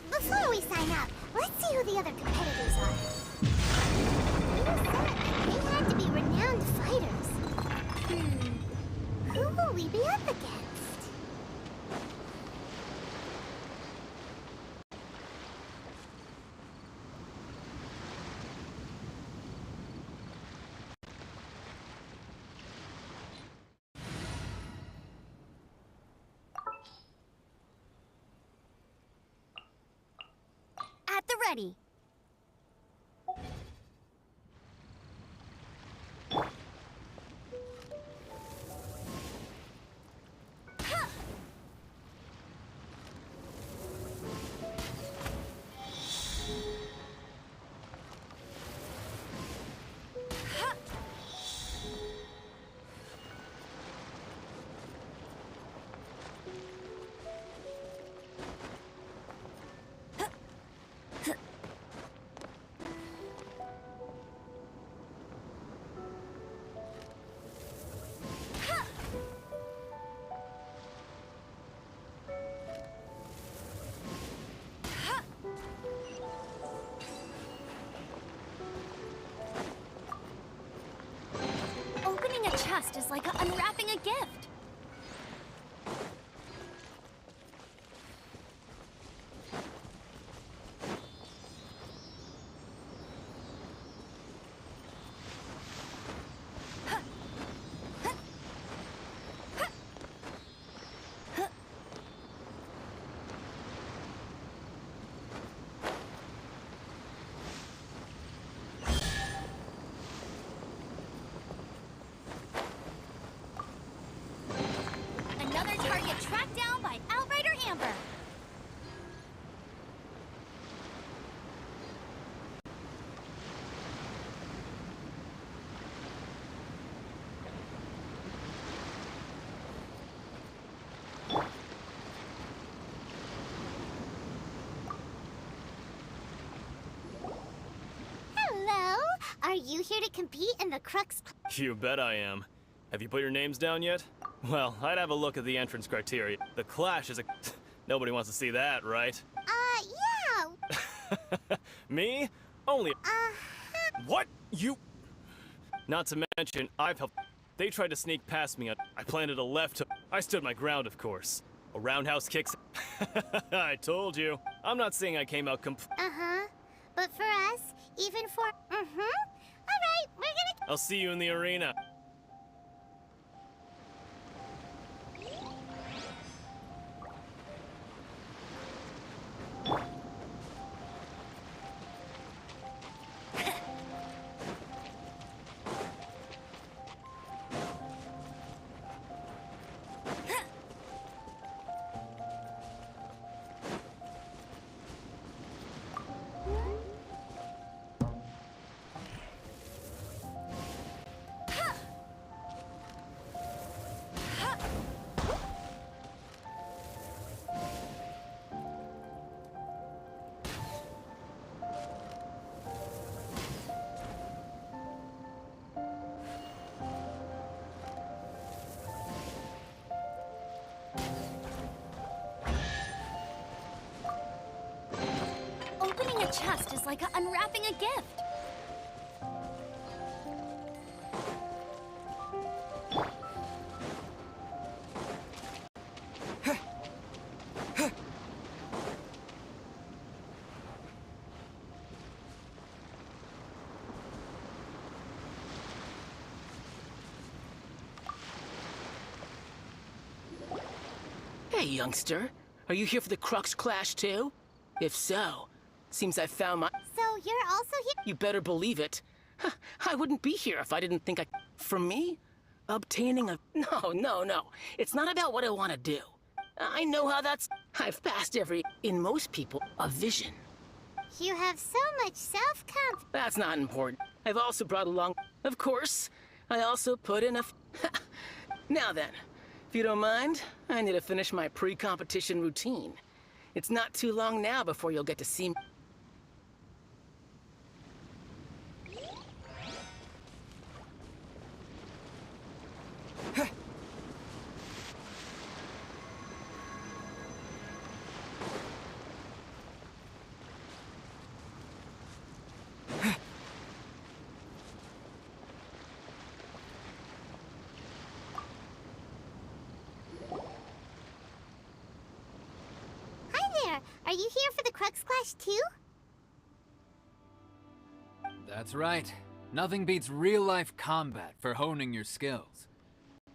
Before we sign up, let's see who the other competitors are. You said they had to be renowned fighters. Who will we be up against? At the ready. Opening a chest is like unwrapping a gift. Another target tracked down by Outrider Amber. Hello, are you here to compete in the Crux? You bet I am. Have you put your names down yet? Well, I'd have a look at the entrance criteria. The Clash is a... Nobody wants to see that, right? Yeah. Me? Only... What? You... Not to mention, I've helped... They tried to sneak past me. I planted a left hook. I stood my ground, of course. A roundhouse kick... I told you. I'm not saying I came out Uh-huh. But for us, even for... All right, we're gonna... I'll see you in the arena. Opening a chest is like unwrapping a gift. youngster. Are you here for the Crux Clash too? If so, seems I found my... So you're also here? You better believe it. Huh, I wouldn't be here if I didn't think I... For me? Obtaining a... No. It's not about what I want to do. I know how that's... I've passed every... In most people, a vision. You have so much self-confidence. That's not important. I've also brought along... Of course, I also put in a... Now then, if you don't mind, I need to finish my pre-competition routine. It's not too long now before you'll get to see me. Are you here for the Crux Clash too? That's right. Nothing beats real-life combat for honing your skills.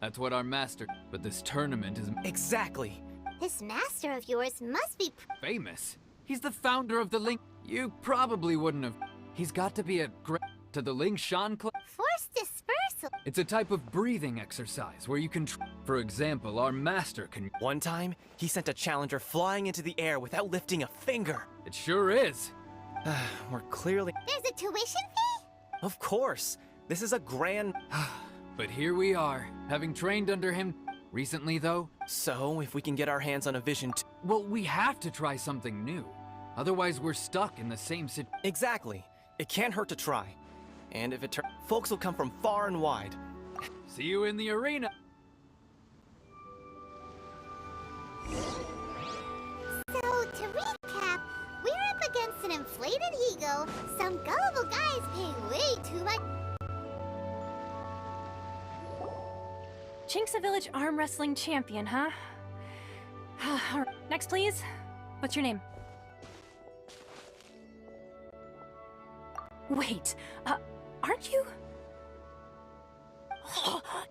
That's what our master... But this tournament is... Exactly. This master of yours must be famous. He's the founder of the Ling... You probably wouldn't have... He's got to be a great... To the Ling Shan Club... Force dispersal. It's a type of breathing exercise where you can... For example, our master can... One time, he sent a challenger flying into the air without lifting a finger. It sure is. We're clearly... There's a tuition fee? Of course. This is a grand... But here we are, having trained under him. Recently, though... So, if we can get our hands on a vision Well, we have to try something new. Otherwise, we're stuck in the same situation. Exactly. It can't hurt to try. And if it turns... Folks will come from far and wide. See you in the arena. So, to recap, we're up against an inflated ego, some gullible guys paying way too much. Chink's a village arm wrestling champion, huh? All right. Next, please. What's your name? Wait, aren't you?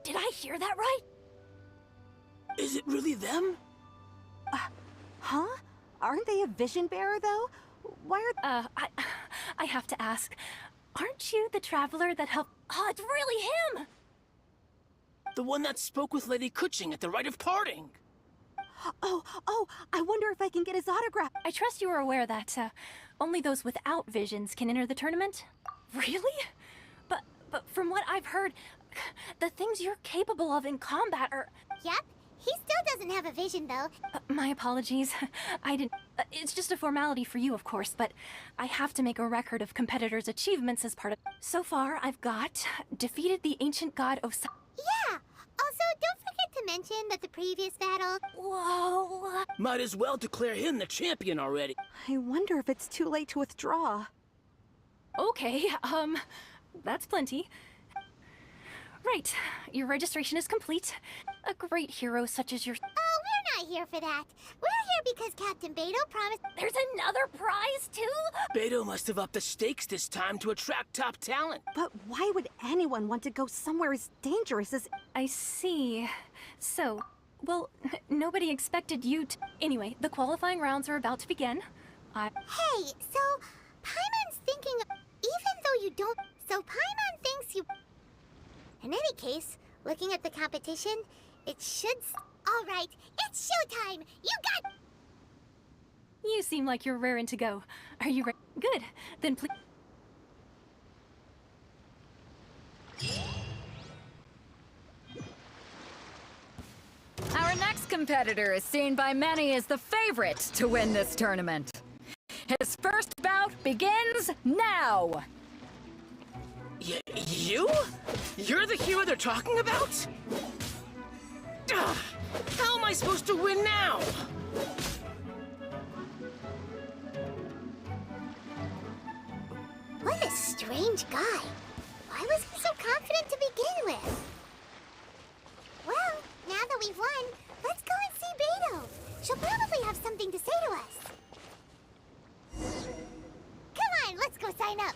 Did I hear that right? Is it really them? Huh? Aren't they a vision bearer, though? Why are... I have to ask. Aren't you the traveler that helped... Oh, it's really him! The one that spoke with Lady Kuching at the rite of parting. Oh, I wonder if I can get his autograph. I trust you are aware that, only those without visions can enter the tournament? Really? But from what I've heard, the things you're capable of in combat are... Yep, he still doesn't have a vision, though. My apologies. I didn't... it's just a formality for you, of course, but I have to make a record of competitors' achievements as part of... So far, I've got... defeated the ancient god of... Yeah! Also, don't forget to mention that the previous battle... Whoa... Might as well declare him the champion already. I wonder if it's too late to withdraw. Okay, that's plenty. Right, your registration is complete. A great hero such as your... Oh, we're not here for that. We're here because Captain Beto promised... There's another prize, too? Beto must have upped the stakes this time to attract top talent. But why would anyone want to go somewhere as dangerous as... I see. So, well, nobody expected you to... Anyway, the qualifying rounds are about to begin. Hey, so... Paimon's thinking... Even though you don't... So Paimon thinks you... In any case, looking at the competition, it should... All right, it's showtime! You got... You seem like you're raring to go. Are you ready? Good. Then please... Our next competitor is seen by many as the favorite to win this tournament. His first bout begins now! You? You're the hero they're talking about? Ugh, how am I supposed to win now? What a strange guy. Why was he so confident to begin with? Well, now that we've won, let's go and see Beto. She'll probably have something to say to us. Come on, let's go sign up.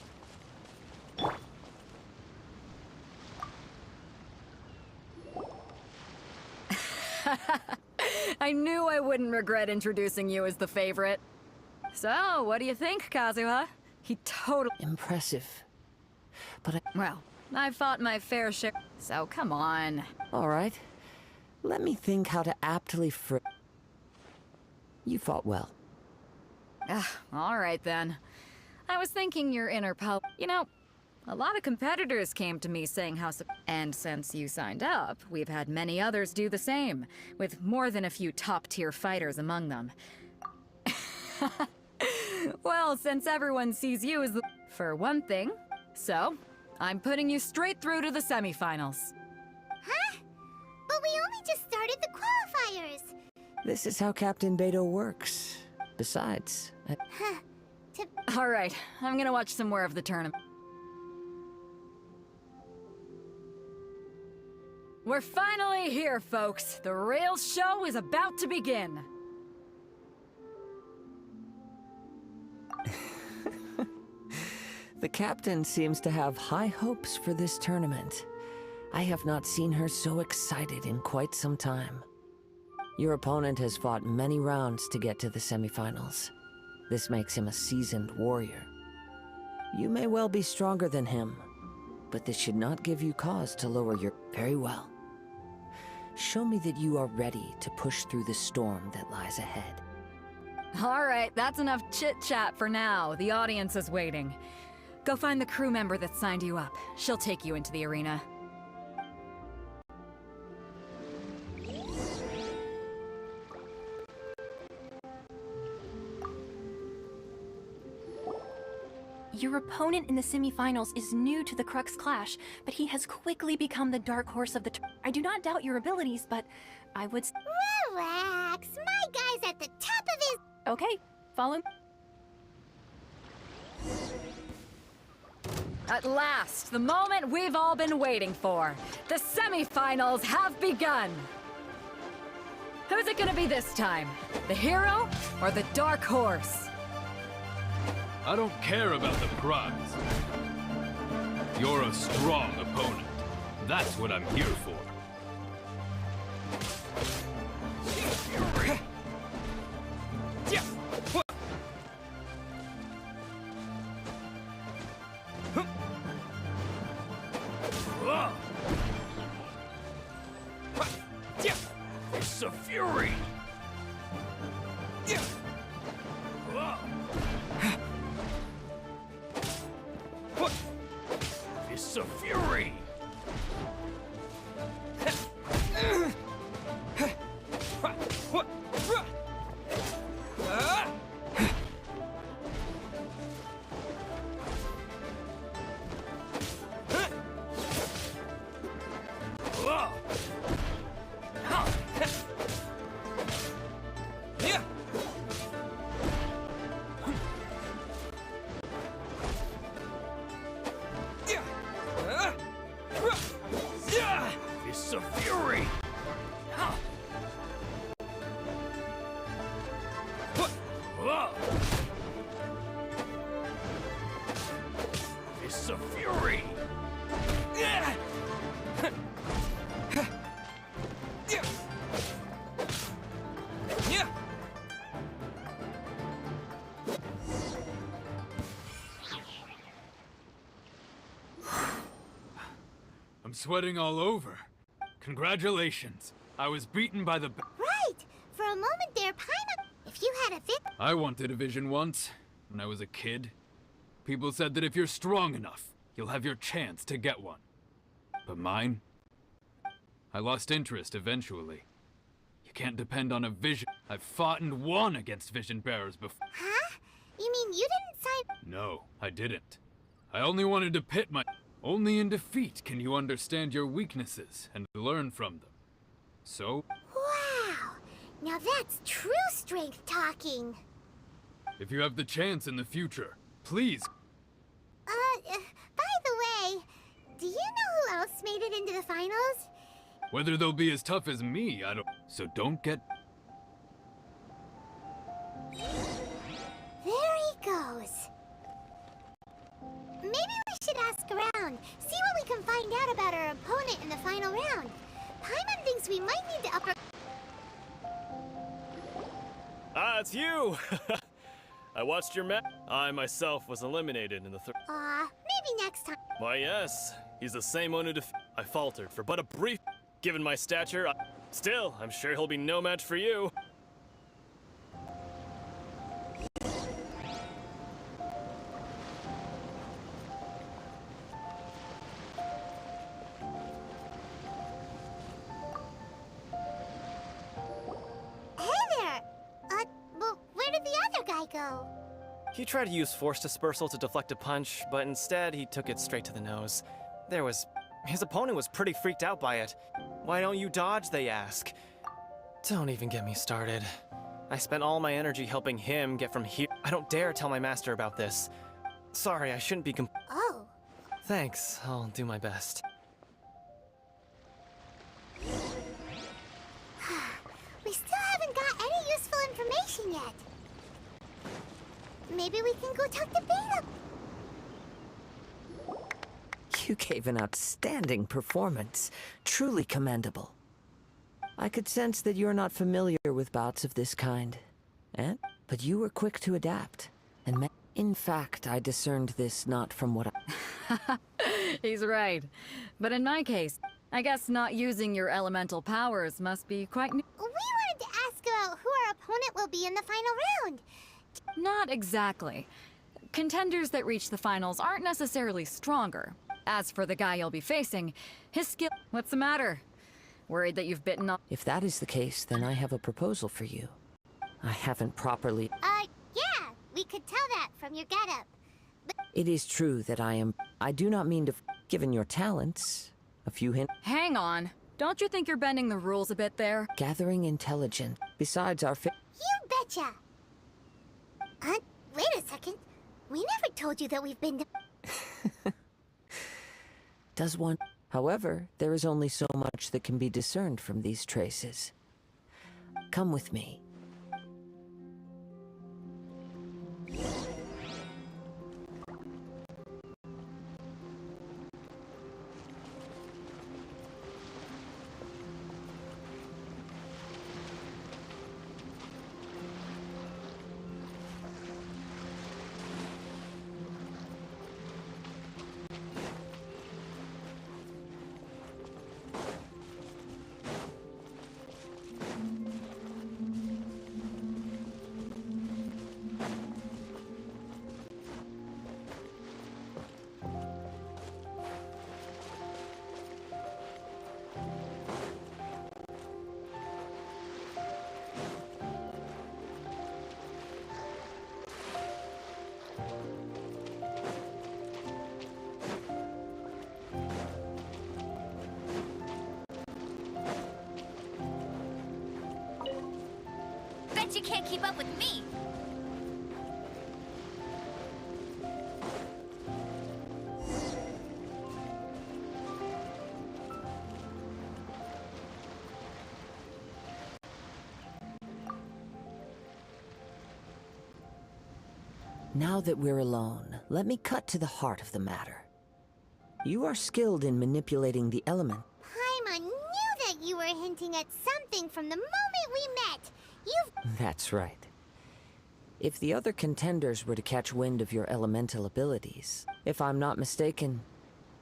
I knew I wouldn't regret introducing you as the favorite. So, what do you think, Kazuha? He totally... Impressive. But Well, I've fought my fair share, so come on. all right. Let me think how to aptly You fought well. All right then. I was thinking your inner You know, a lot of competitors came to me saying how and since you signed up, we've had many others do the same, with more than a few top-tier fighters among them. Well, since everyone sees you as the... For one thing, so, I'm putting you straight through to the semifinals. Huh? But we only just started the qualifiers. This is how Captain Beto works. Besides, All right, I'm gonna watch some more of the tournament. We're finally here, folks. The real show is about to begin. the captain seems to have high hopes for this tournament. I have not seen her so excited in quite some time. Your opponent has fought many rounds to get to the semifinals. This makes him a seasoned warrior. You may well be stronger than him, but this should not give you cause to lower your... Very well. Show me that you are ready to push through the storm that lies ahead. All right, that's enough chit-chat for now. The audience is waiting. Go find the crew member that signed you up. She'll take you into the arena. Your opponent in the semifinals is new to the Crux Clash, but he has quickly become the dark horse of the I do not doubt your abilities, but I would Relax. My guy's at the top of his... Okay, follow me. At last, the moment we've all been waiting for. The semifinals have begun. Who's it gonna be this time? The hero or the dark horse? I don't care about the prize. You're a strong opponent. That's what I'm here for. It's a fury! It's a fury! It's a fury! It's a fury! I'm sweating all over. Congratulations. I was beaten by the... Right! For a moment there, Paimon... If you had a fit... I wanted a vision once, when I was a kid. People said that if you're strong enough, you'll have your chance to get one. But mine? I lost interest eventually. You can't depend on a vision. I've fought and won against vision bearers before. Huh? You mean you didn't sign... No, I didn't. I only wanted to pit my... Only in defeat can you understand your weaknesses and learn from them. So... Wow! Now that's true strength talking. If you have the chance in the future, please... By the way, do you know who else made it into the finals? Whether they'll be as tough as me, I don't... So don't get... There he goes. Maybe we should ask around, see what we can find out about our opponent in the final round. Paimon thinks we might need to Ah, it's you! I watched your match. I myself was eliminated in the third. Maybe next time. Why, yes. He's the same one who I faltered for but a brief. Given my stature, still, I'm sure he'll be no match for you. Go. He tried to use force dispersal to deflect a punch, but instead he took it straight to the nose. His opponent was pretty freaked out by it. Why don't you dodge, they ask. Don't even get me started. I spent all my energy helping him get from here. I don't dare tell my master about this. Sorry, I shouldn't be Oh. Thanks, I'll do my best. We still haven't got any useful information yet. Maybe we can go talk to Beta. You gave an outstanding performance. Truly commendable. I could sense that you're not familiar with bouts of this kind. But you were quick to adapt. In fact, I discerned this not from what I... He's right. But in my case, I guess not using your elemental powers must be quite new. We wanted to ask about who our opponent will be in the final round. Not exactly. Contenders that reach the finals aren't necessarily stronger. As for the guy you'll be facing, his skill... What's the matter? Worried that you've bitten off... If that is the case, then I have a proposal for you. I haven't properly... Yeah, we could tell that from your getup. It is true that I do not mean to... Given your talents, a few hints... Hang on. Don't you think you're bending the rules a bit there? Gathering intelligence. Besides our... You betcha! Wait a second. We never told you that we've been to... Does one... However, there is only so much that can be discerned from these traces. Come with me. Bet you can't keep up with me! Now that we're alone, let me cut to the heart of the matter. You are skilled in manipulating the element. Paimon knew that you were hinting at something from the moment we met. That's right. If the other contenders were to catch wind of your elemental abilities, if I'm not mistaken,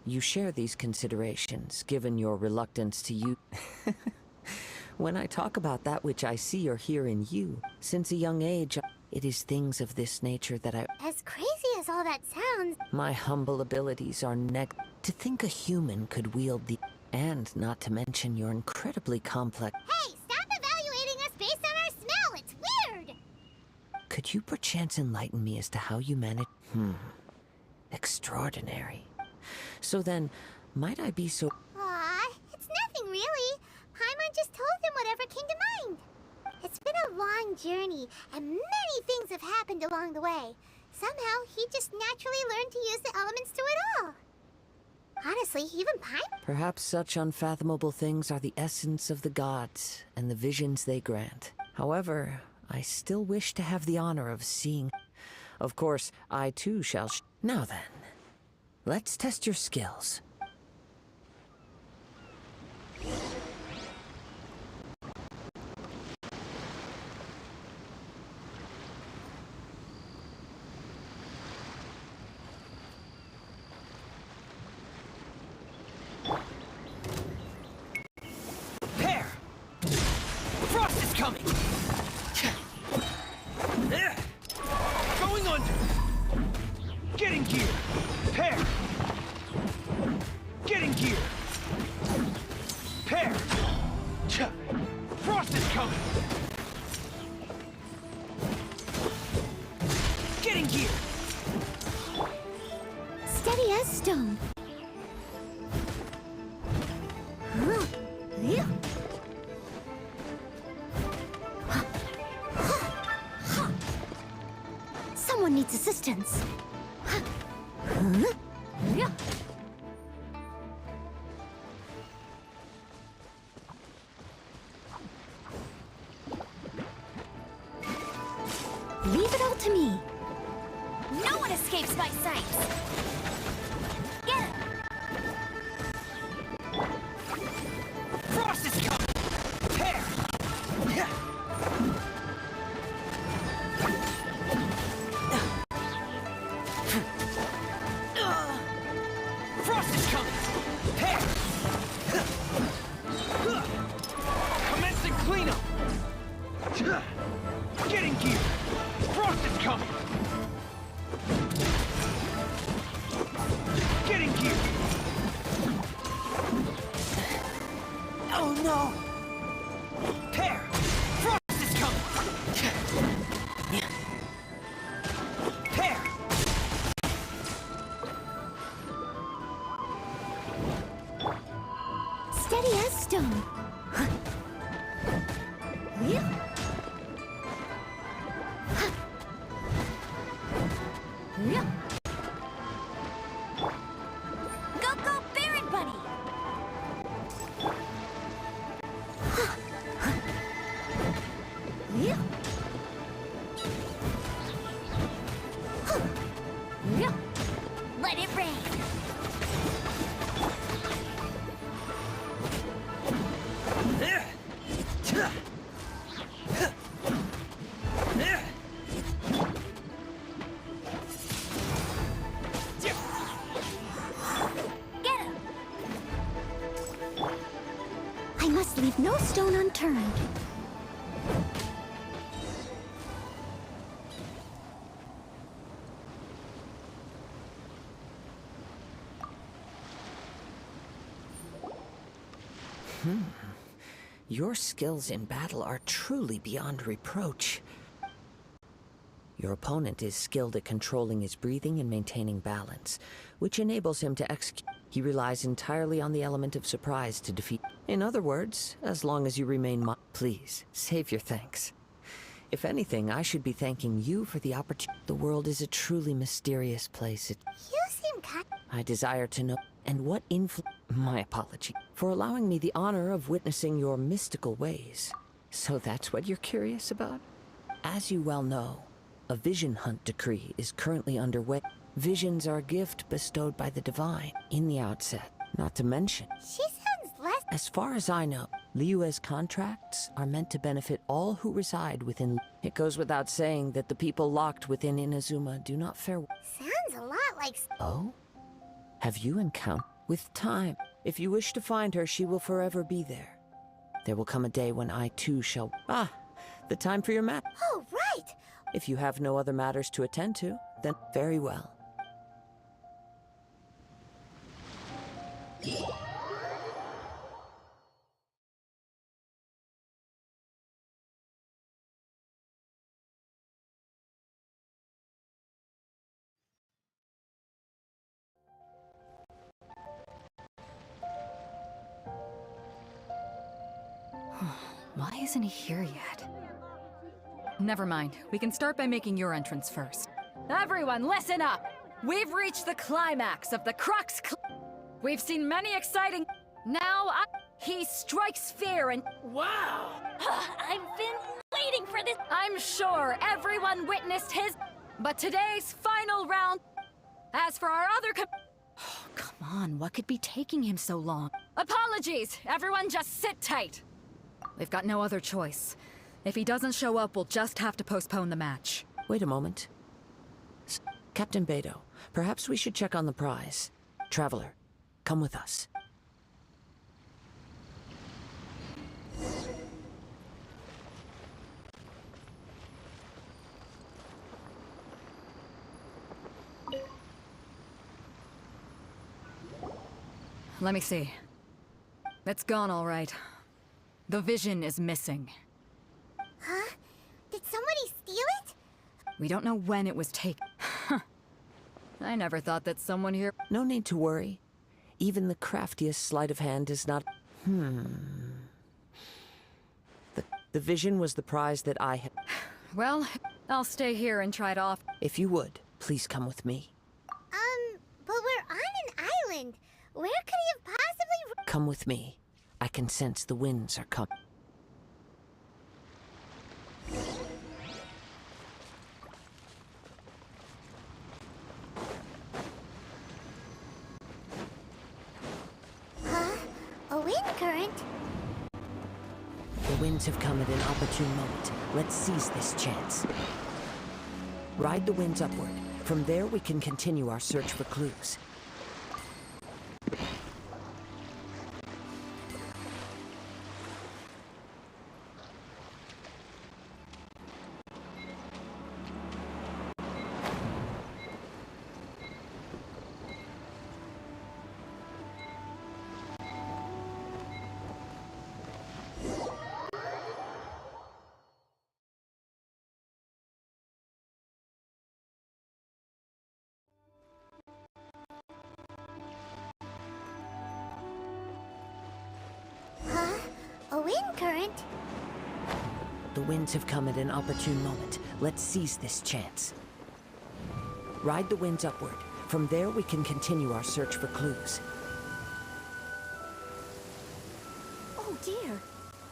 you share these considerations, given your reluctance to use... When I talk about that which I see or hear in you, since a young age, it is things of this nature that I... As crazy as all that sounds... My humble abilities are To think a human could wield the... And not to mention your incredibly complex... Hey, stop evaluating us based on our smell! It's weird! Could you perchance enlighten me as to how you manage... Extraordinary. So then, might I be so... Aw, it's nothing really. Paimon just told him whatever came to mind. It's been a long journey, and many things have happened along the way. Somehow, he just naturally learned to use the elements through it all. Honestly, even Paimon... Perhaps such unfathomable things are the essence of the gods, and the visions they grant. However, I still wish to have the honor of seeing... Of course, I too shall... Now then, let's test your skills. distance. Yeah. Leave it all to me. No one escapes my sights. Get him! Frost is coming! There! Frost is coming! There! Commencing cleanup! Getting gear! Frost is coming! Getting gear! Oh no! There! Frost is coming! There! Steady as stone. Go, go, Baron Bunny! Let it rain! Get him! I must leave no stone unturned. Your skills in battle are truly beyond reproach. Your opponent is skilled at controlling his breathing and maintaining balance, which enables him to execute. He relies entirely on the element of surprise to defeat. In other words, as long as you remain please, save your thanks. If anything, I should be thanking you for the opportunity. The world is a truly mysterious place. You seem kind. I desire to know, and what my apology, for allowing me the honor of witnessing your mystical ways. So that's what you're curious about? As you well know, a vision hunt decree is currently underway. Visions are a gift bestowed by the divine in the outset. Not to mention, She sounds less. as far as I know, Liyue's contracts are meant to benefit all who reside within. It goes without saying that the people locked within Inazuma do not fare. Sounds a lot like. Oh? Have you encountered? With time, if you wish to find her, she will forever be there. There will come a day when I too shall. The time for your map. Oh, right! If you have no other matters to attend to, then very well. Why isn't he here yet? Never mind. We can start by making your entrance first. Everyone, listen up! We've reached the climax of the Crux We've seen many exciting... Now, he strikes fear and... Wow! I've been waiting for this. I'm sure everyone witnessed his... But today's final round... As for our other Oh, come on, what could be taking him so long? Apologies! Everyone just sit tight! We've got no other choice. If he doesn't show up, we'll just have to postpone the match. Wait a moment. Captain Beto, perhaps we should check on the prize. Traveler, come with us. Let me see. It's gone all right. The vision is missing. Huh? Did somebody steal it? We don't know when it was taken. I never thought that someone here... No need to worry. Even the craftiest sleight of hand is not... The vision was the prize that I had... Well, I'll stay here and try it off. If you would, Please come with me. But we're on an island. Where could he have possibly... Come with me. I can sense the winds are coming. Huh? A wind current? The winds have come at an opportune moment. Let's seize this chance. Ride the winds upward. From there, we can continue our search for clues. A wind current? The winds have come at an opportune moment. Let's seize this chance. Ride the winds upward. From there, we can continue our search for clues. Oh dear.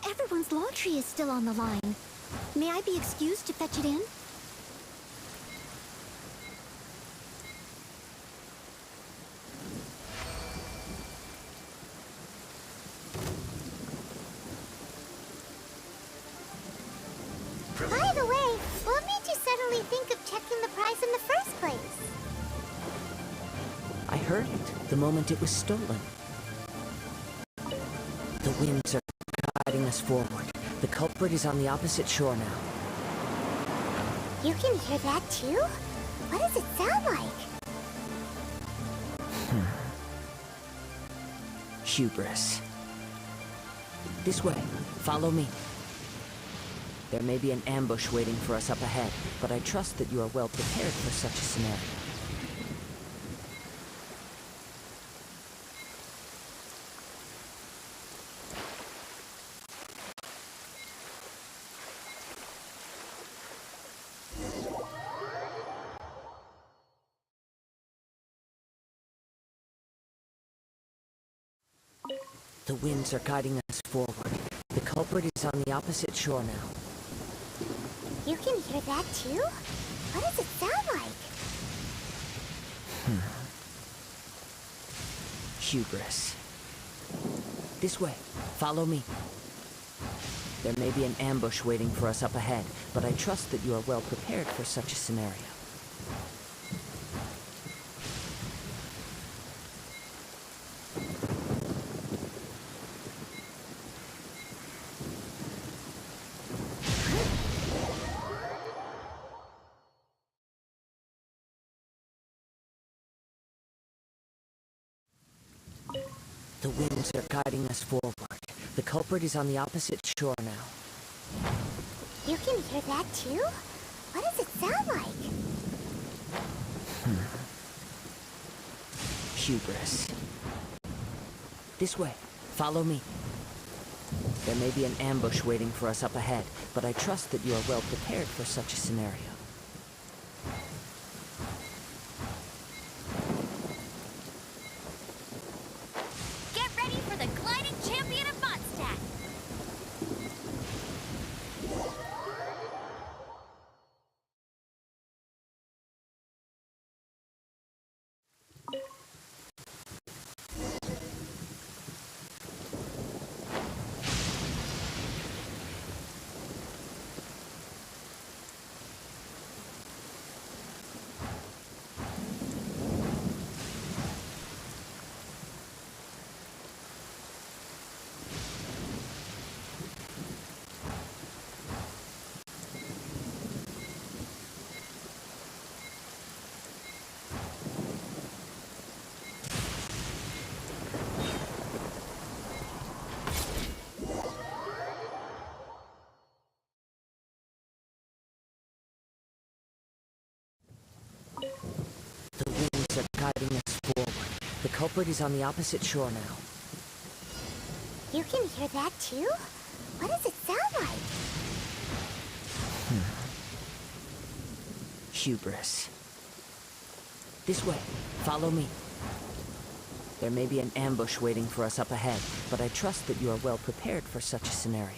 Everyone's laundry is still on the line. May I be excused to fetch it in? By the way, what made you suddenly think of checking the price in the first place? I heard it the moment it was stolen. The winds are guiding us forward. The culprit is on the opposite shore now. You can hear that too? What does it sound like? Hubris. This way. Follow me. There may be an ambush waiting for us up ahead, but I trust that you are well prepared for such a scenario. The winds are guiding us forward. The culprit is on the opposite shore now. You can hear that too? What does it sound like? Hubris. This way. Follow me. There may be an ambush waiting for us up ahead, but I trust that you are well prepared for such a scenario. The winds are guiding us forward. The culprit is on the opposite shore now. You can hear that too? What does it sound like? Hubris. This way. Follow me. There may be an ambush waiting for us up ahead, but I trust that you are well prepared for such a scenario. Get ready for the gliding champion of Mondstadt! The winds are guiding us forward. The culprit is on the opposite shore now. You can hear that too? What does it sound like? Hubris. This way. Follow me. There may be an ambush waiting for us up ahead, but I trust that you are well prepared for such a scenario.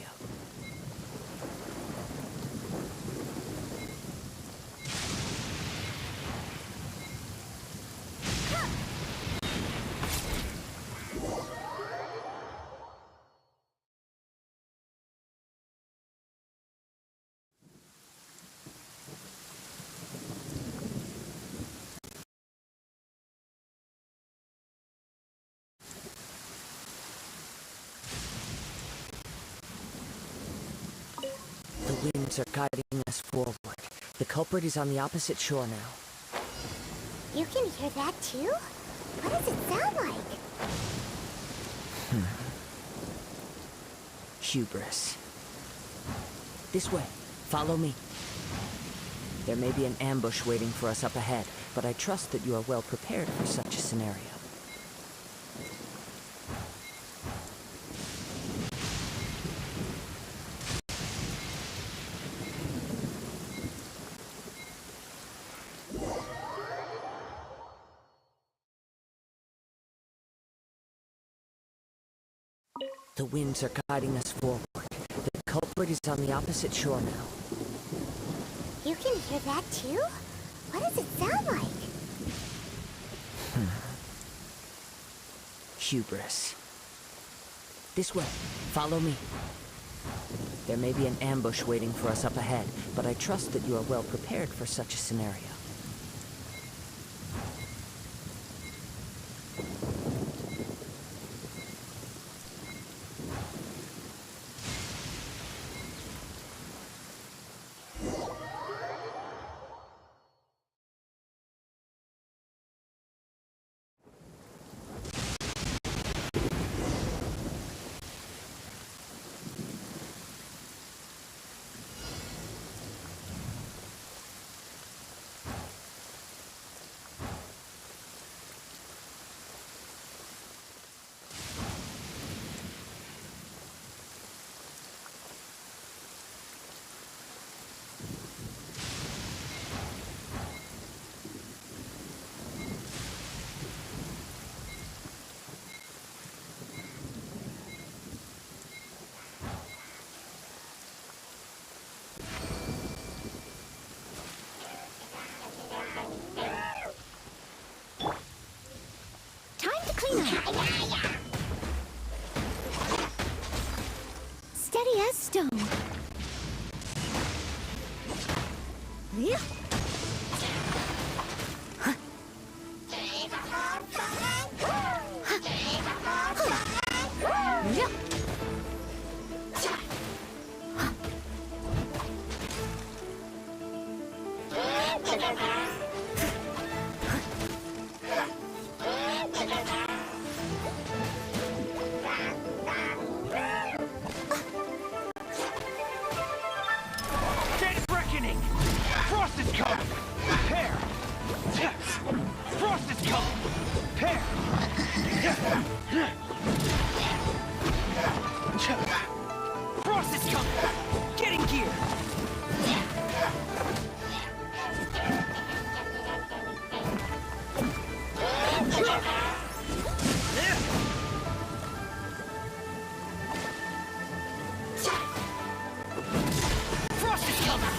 The winds are guiding us forward. The culprit is on the opposite shore now. You can hear that too? What does it sound like? Hubris. This way. Follow me. There may be an ambush waiting for us up ahead, but I trust that you are well prepared for such a scenario. The winds are guiding us forward. The culprit is on the opposite shore now. You can hear that too? What does it sound like? Hubris. This way. Follow me. There may be an ambush waiting for us up ahead, but I trust that you are well prepared for such a scenario. Steady as stone. Yeah. Frost is coming! Prepare! Frost is coming! Prepare! Frost is coming! Get in gear! Frost is coming!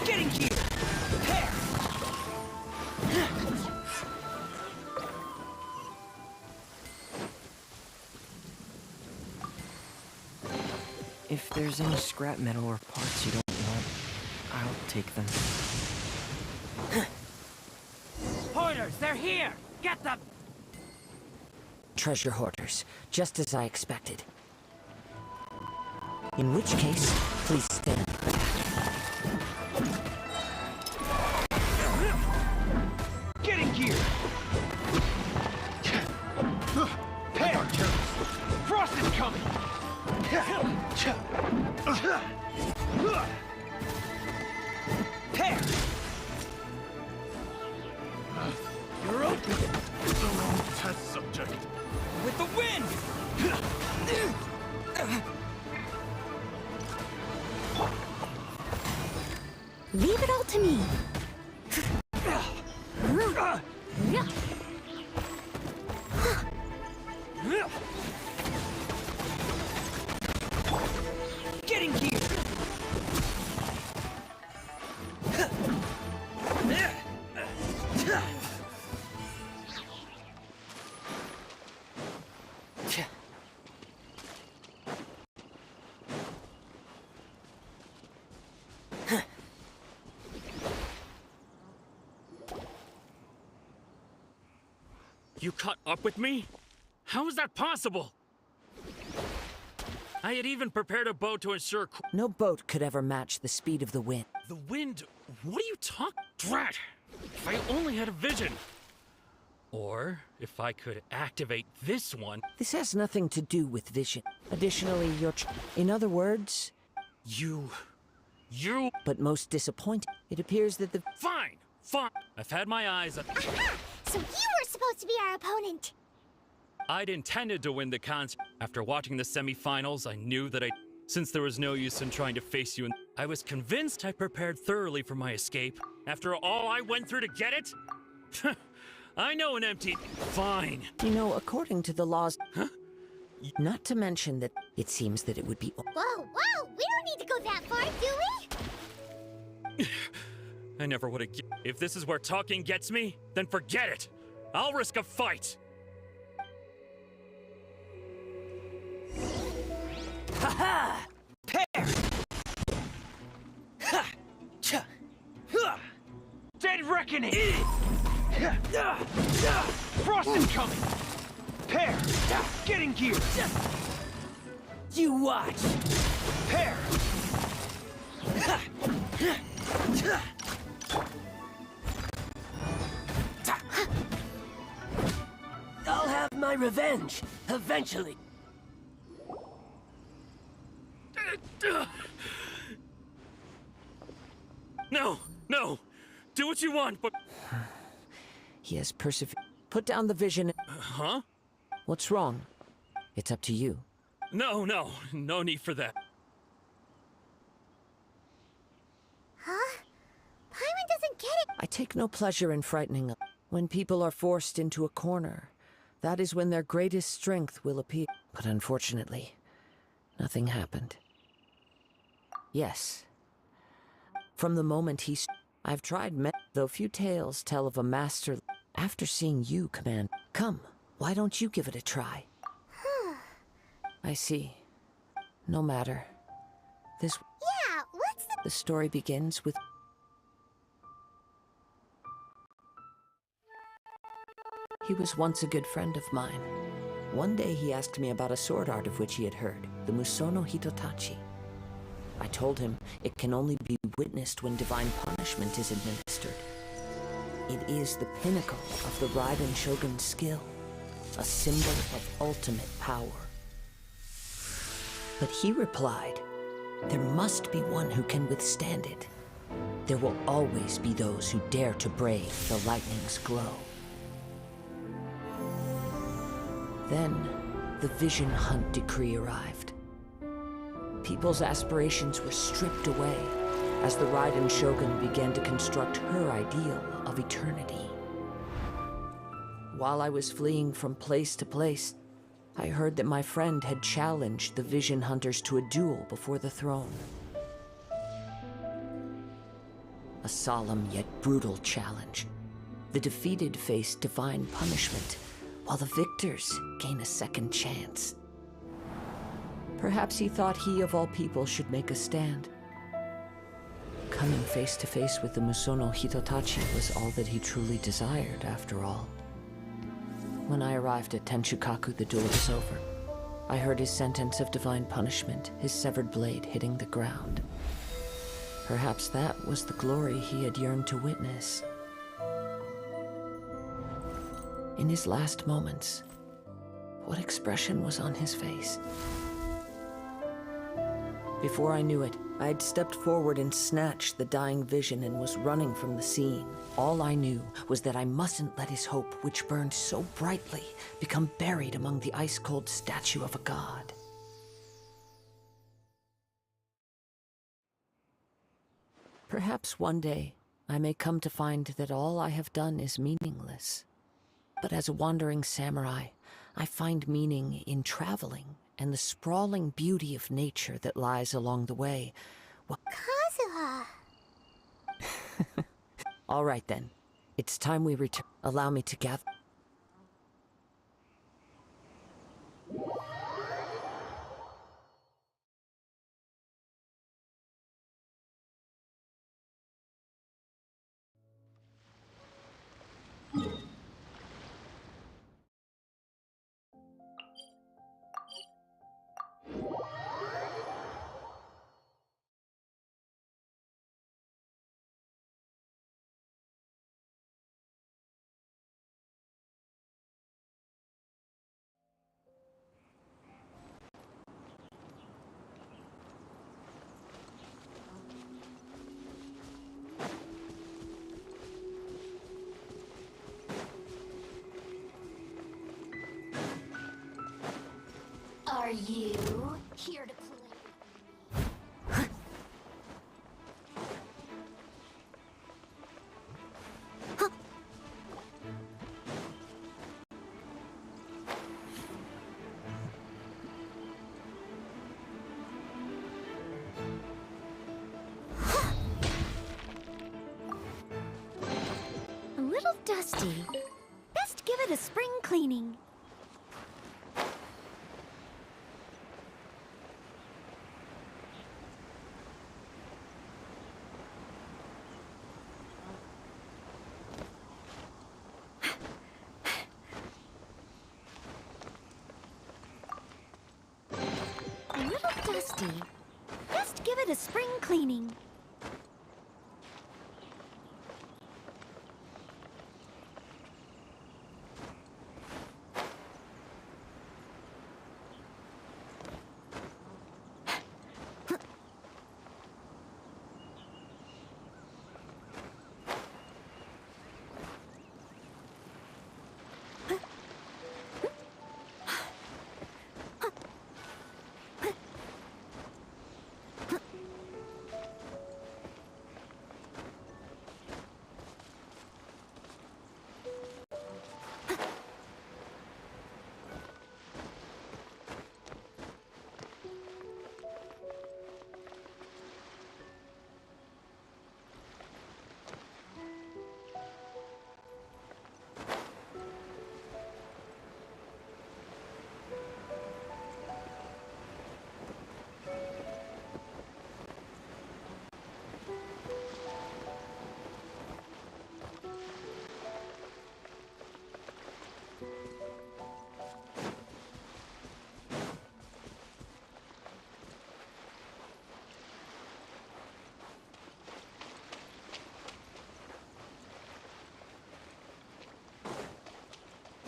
Getting here! Prepare! If there's any scrap metal or parts you don't want, I'll take them. Hoarders, they're here! Get them! Treasure hoarders, just as I expected. In which case, please stand. Get in gear! Prepare! Frost is Leave it all to me. Get in gear! You caught up with me? How is that possible? I had even prepared a boat to ensure. No boat could ever match the speed of the wind. The wind? What are you talking? Drat! If I only had a vision. Or if I could activate this one. This has nothing to do with vision. Additionally, in other words... You... But most disappointing, it appears that the... Fine! I've had my eyes on... Aha! So you were supposed to be our opponent! I'd intended to win the concert. After watching the semifinals, I knew that since there was no use in trying to face you, and I was convinced I prepared thoroughly for my escape. After all I went through to get it? I know an empty... Fine. You know, according to the laws... Huh? Not to mention that it seems that it would be... Whoa, whoa! We don't need to go that far, do we? I never would have... If this is where talking gets me, then forget it! I'll risk a fight! Ha-ha! Pair! Ha! Cha! Huh! Dead reckoning! Frost incoming! Pair! Get in gear! You watch! Pair! I'll have my revenge, eventually. No! No! Do what you want, but... He has persevered. Put down the vision. Huh? What's wrong? It's up to you. No need for that. Huh? Paimon doesn't get it! I take no pleasure in frightening them. When people are forced into a corner, that is when their greatest strength will appear. But unfortunately, nothing happened. Yes. From the moment I've tried though few tales tell of a master. After seeing you command, come, why don't you give it a try? I see. No matter. This... Yeah, what's The story begins with... He was once a good friend of mine. One day he asked me about a sword art of which he had heard, the Musono Hitotachi. I told him it can only be witnessed when divine punishment is administered. It is the pinnacle of the Raiden Shogun's skill, a symbol of ultimate power. But he replied, there must be one who can withstand it. There will always be those who dare to brave the lightning's glow. Then, the Vision Hunt decree arrived. People's aspirations were stripped away as the Raiden Shogun began to construct her ideal of eternity. While I was fleeing from place to place, I heard that my friend had challenged the Vision Hunters to a duel before the throne. A solemn yet brutal challenge. The defeated face divine punishment, while the victors gain a second chance. Perhaps he thought he of all people should make a stand. Coming face to face with the Musono Hitotachi was all that he truly desired, after all. When I arrived at Tenshukaku, the duel was over. I heard his sentence of divine punishment, his severed blade hitting the ground. Perhaps that was the glory he had yearned to witness. In his last moments, what expression was on his face? Before I knew it, I had stepped forward and snatched the dying vision and was running from the scene. All I knew was that I mustn't let his hope, which burned so brightly, become buried among the ice-cold statue of a god. Perhaps one day I may come to find that all I have done is meaningless. But as a wandering samurai, I find meaning in traveling and the sprawling beauty of nature that lies along the way. Kazuha! All right then. It's time we return. Allow me to gather. Are you here to play? A little dusty. Best give it a spring cleaning. A little dusty. Best give it a spring cleaning.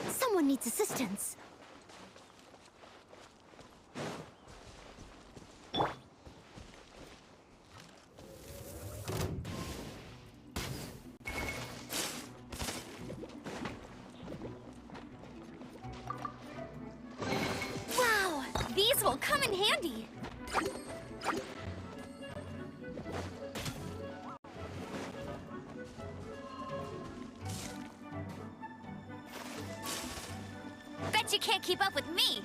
Someone needs assistance. Wow! These will come in handy! Bet you can't keep up with me!